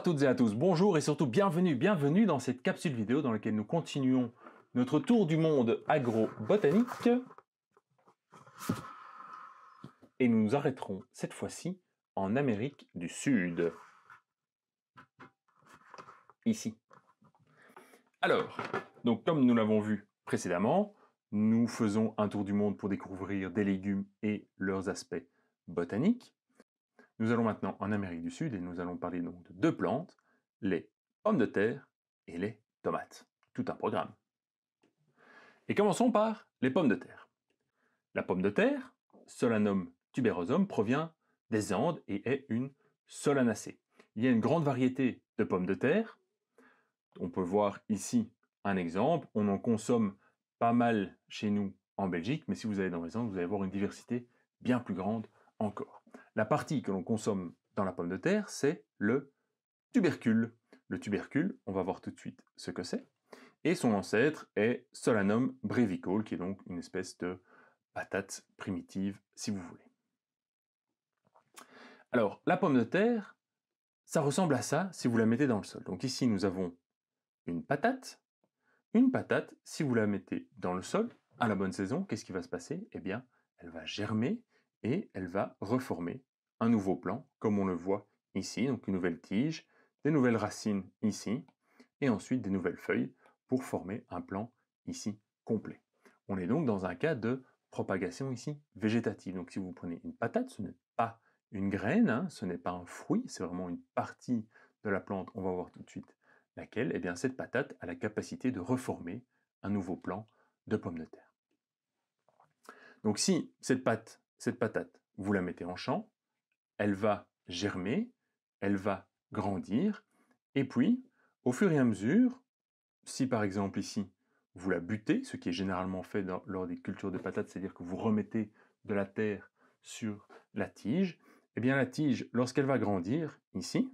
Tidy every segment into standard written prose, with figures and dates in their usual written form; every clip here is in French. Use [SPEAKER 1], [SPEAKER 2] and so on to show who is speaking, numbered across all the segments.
[SPEAKER 1] toutes et à tous, bonjour et surtout bienvenue dans cette capsule vidéo dans laquelle nous continuons notre tour du monde agro-botanique. Et nous nous arrêterons cette fois-ci en Amérique du Sud. Ici. Alors, donc comme nous l'avons vu précédemment, nous faisons un tour du monde pour découvrir des légumes et leurs aspects botaniques. Nous allons maintenant en Amérique du Sud et nous allons parler donc de deux plantes, les pommes de terre et les tomates. Tout un programme. Et commençons par les pommes de terre. La pomme de terre, Solanum tuberosum, provient des Andes et est une solanacée. Il y a une grande variété de pommes de terre. On peut voir ici un exemple. On en consomme pas mal chez nous en Belgique, mais si vous allez dans les Andes, vous allez voir une diversité bien plus grande encore. La partie que l'on consomme dans la pomme de terre, c'est le tubercule. Le tubercule, on va voir tout de suite ce que c'est. Et son ancêtre est Solanum brevicole, qui est donc une espèce de patate primitive, si vous voulez. Alors, la pomme de terre, ça ressemble à ça si vous la mettez dans le sol. Donc ici, nous avons une patate. Une patate, si vous la mettez dans le sol, à la bonne saison, qu'est-ce qui va se passer? Eh bien, elle va germer et elle va reformer un nouveau plant, comme on le voit ici, donc une nouvelle tige, des nouvelles racines ici, et ensuite des nouvelles feuilles pour former un plant ici complet. On est donc dans un cas de propagation ici végétative. Donc si vous prenez une patate, ce n'est pas une graine, hein, ce n'est pas un fruit, c'est vraiment une partie de la plante, on va voir tout de suite laquelle, eh bien cette patate a la capacité de reformer un nouveau plant de pommes de terre. Donc si cette patate, vous la mettez en champ, elle va germer, elle va grandir, et puis, au fur et à mesure, si par exemple ici, vous la butez, ce qui est généralement fait lors des cultures de patates, c'est-à-dire que vous remettez de la terre sur la tige, eh bien la tige, lorsqu'elle va grandir, ici,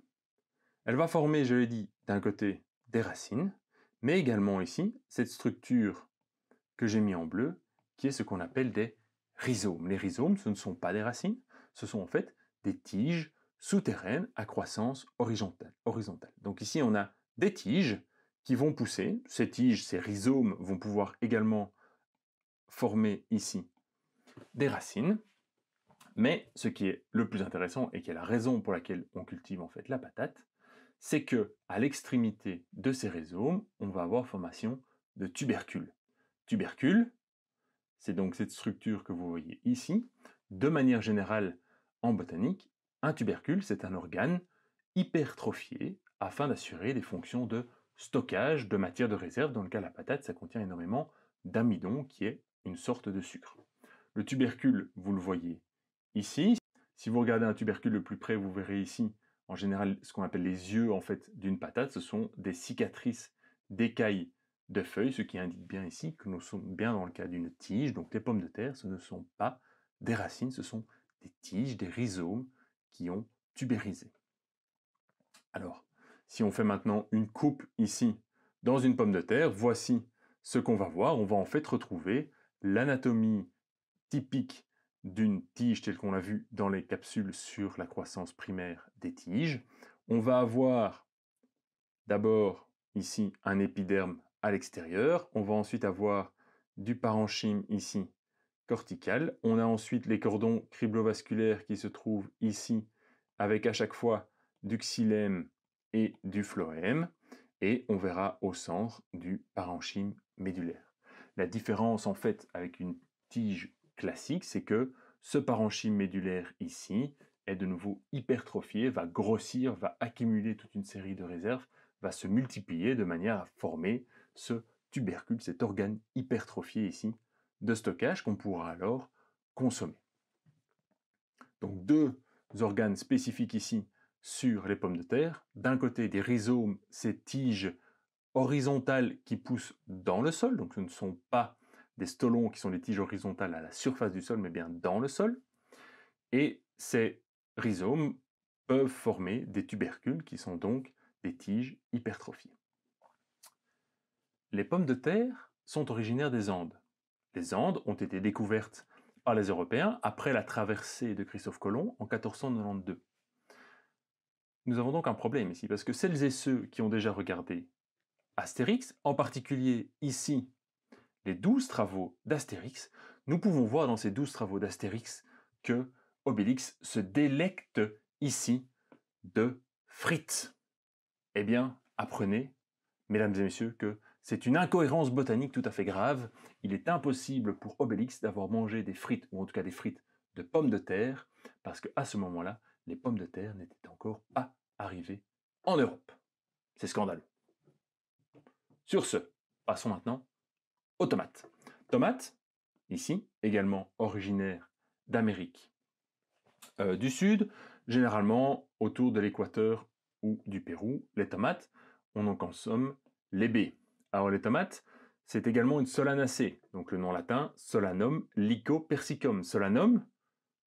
[SPEAKER 1] elle va former, je l'ai dit, d'un côté des racines, mais également ici, cette structure que j'ai mis en bleu, qui est ce qu'on appelle des rhizomes. Les rhizomes, ce ne sont pas des racines, ce sont en fait des tiges souterraines à croissance horizontale. Donc ici, on a des tiges qui vont pousser. Ces tiges, ces rhizomes vont pouvoir également former ici des racines. Mais ce qui est le plus intéressant et qui est la raison pour laquelle on cultive en fait la patate, c'est que à l'extrémité de ces rhizomes, on va avoir formation de tubercules. Tubercules, c'est donc cette structure que vous voyez ici. De manière générale, en botanique, un tubercule, c'est un organe hypertrophié afin d'assurer des fonctions de stockage de matière de réserve. Dans le cas de la patate, ça contient énormément d'amidon, qui est une sorte de sucre. Le tubercule, vous le voyez ici. Si vous regardez un tubercule de plus près, vous verrez ici, en général, ce qu'on appelle les yeux en fait d'une patate. Ce sont des cicatrices d'écailles de feuilles, ce qui indique bien ici que nous sommes bien dans le cas d'une tige. Donc les pommes de terre, ce ne sont pas des racines, ce sont des tiges, des rhizomes qui ont tubérisé. Alors, si on fait maintenant une coupe ici dans une pomme de terre, voici ce qu'on va voir. On va en fait retrouver l'anatomie typique d'une tige telle qu'on l'a vu dans les capsules sur la croissance primaire des tiges. On va avoir d'abord ici un épiderme à l'extérieur, on va ensuite avoir du parenchyme ici cortical, on a ensuite les cordons criblovasculaires qui se trouvent ici avec à chaque fois du xylème et du phloème, et on verra au centre du parenchyme médulaire. La différence en fait avec une tige classique, c'est que ce parenchyme médulaire ici est de nouveau hypertrophié, va grossir, va accumuler toute une série de réserves, va se multiplier de manière à former ce tubercule, cet organe hypertrophié ici de stockage qu'on pourra alors consommer. Donc deux organes spécifiques ici sur les pommes de terre. D'un côté des rhizomes, ces tiges horizontales qui poussent dans le sol, donc ce ne sont pas des stolons qui sont des tiges horizontales à la surface du sol, mais bien dans le sol. Et ces rhizomes peuvent former des tubercules qui sont donc des tiges hypertrophiées. Les pommes de terre sont originaires des Andes. Les Andes ont été découvertes par les Européens après la traversée de Christophe Colomb en 1492. nous avons donc un problème ici, parce que celles et ceux qui ont déjà regardé Astérix, en particulier ici les 12 travaux d'Astérix, nous pouvons voir dans ces 12 travaux d'Astérix que Obélix se délecte ici de frites. Eh bien, apprenez, mesdames et messieurs, que c'est une incohérence botanique tout à fait grave. Il est impossible pour Obélix d'avoir mangé des frites, ou en tout cas des frites de pommes de terre, parce qu'à ce moment-là, les pommes de terre n'étaient encore pas arrivées en Europe. C'est scandaleux. Sur ce, passons maintenant aux tomates. Tomates, ici, également originaire d'Amérique du Sud, généralement autour de l'équateur ou du Pérou. Les tomates, on en consomme les baies. Alors les tomates, c'est également une solanacée, donc le nom latin, Solanum lycopersicum. Solanum,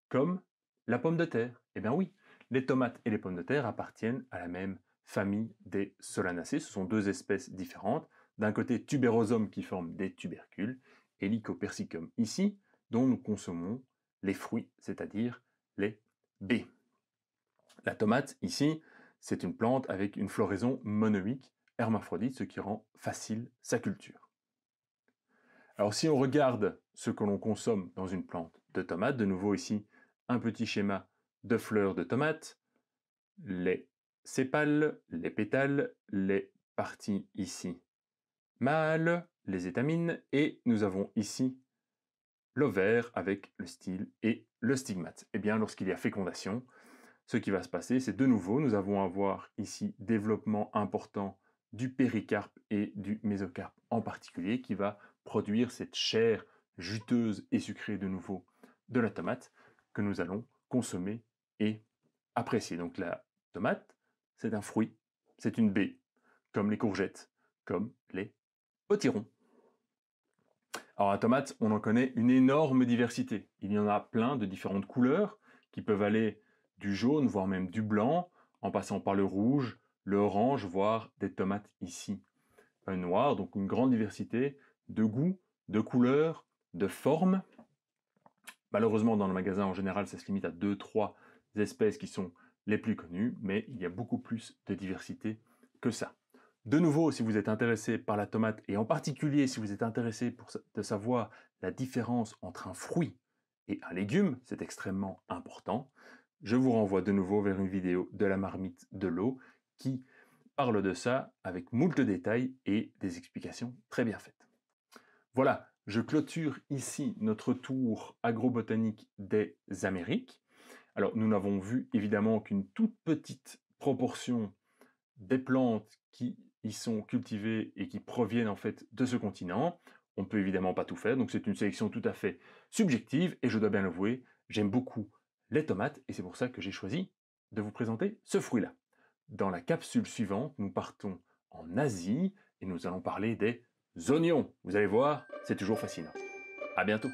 [SPEAKER 1] comme la pomme de terre. Eh bien oui, les tomates et les pommes de terre appartiennent à la même famille des solanacées. Ce sont deux espèces différentes. D'un côté, Tuberosum qui forme des tubercules, et Lycopersicum ici, dont nous consommons les fruits, c'est-à-dire les baies. La tomate ici, c'est une plante avec une floraison monoïque, hermaphrodite, ce qui rend facile sa culture. Alors si on regarde ce que l'on consomme dans une plante de tomate, de nouveau ici, un petit schéma de fleurs de tomate, les sépales, les pétales, les parties ici mâles, les étamines, et nous avons ici l'ovaire avec le style et le stigmate. Eh bien, lorsqu'il y a fécondation, ce qui va se passer, c'est de nouveau, nous allons avoir ici développement important du péricarpe et du mésocarpe en particulier, qui va produire cette chair juteuse et sucrée de nouveau de la tomate que nous allons consommer et apprécier. Donc la tomate, c'est un fruit, c'est une baie, comme les courgettes, comme les potirons. Alors la tomate, on en connaît une énorme diversité. Il y en a plein de différentes couleurs qui peuvent aller du jaune, voire même du blanc, en passant par le rouge, le orange, voire des tomates ici noires. Donc une grande diversité de goûts, de couleurs, de formes. Malheureusement, dans le magasin, en général, ça se limite à 2-3 espèces qui sont les plus connues, mais il y a beaucoup plus de diversité que ça. De nouveau, si vous êtes intéressé par la tomate, et en particulier si vous êtes intéressé de savoir la différence entre un fruit et un légume, c'est extrêmement important, je vous renvoie de nouveau vers une vidéo de la marmite de l'eau qui parle de ça avec moult détails et des explications très bien faites. Voilà, je clôture ici notre tour agrobotanique des Amériques. Alors, nous n'avons vu évidemment qu'une toute petite proportion des plantes qui y sont cultivées et qui proviennent en fait de ce continent. On ne peut évidemment pas tout faire, donc c'est une sélection tout à fait subjective, et je dois bien l'avouer, j'aime beaucoup les tomates, et c'est pour ça que j'ai choisi de vous présenter ce fruit-là. Dans la capsule suivante, nous partons en Asie, et nous allons parler des oignons. Vous allez voir, c'est toujours fascinant. À bientôt.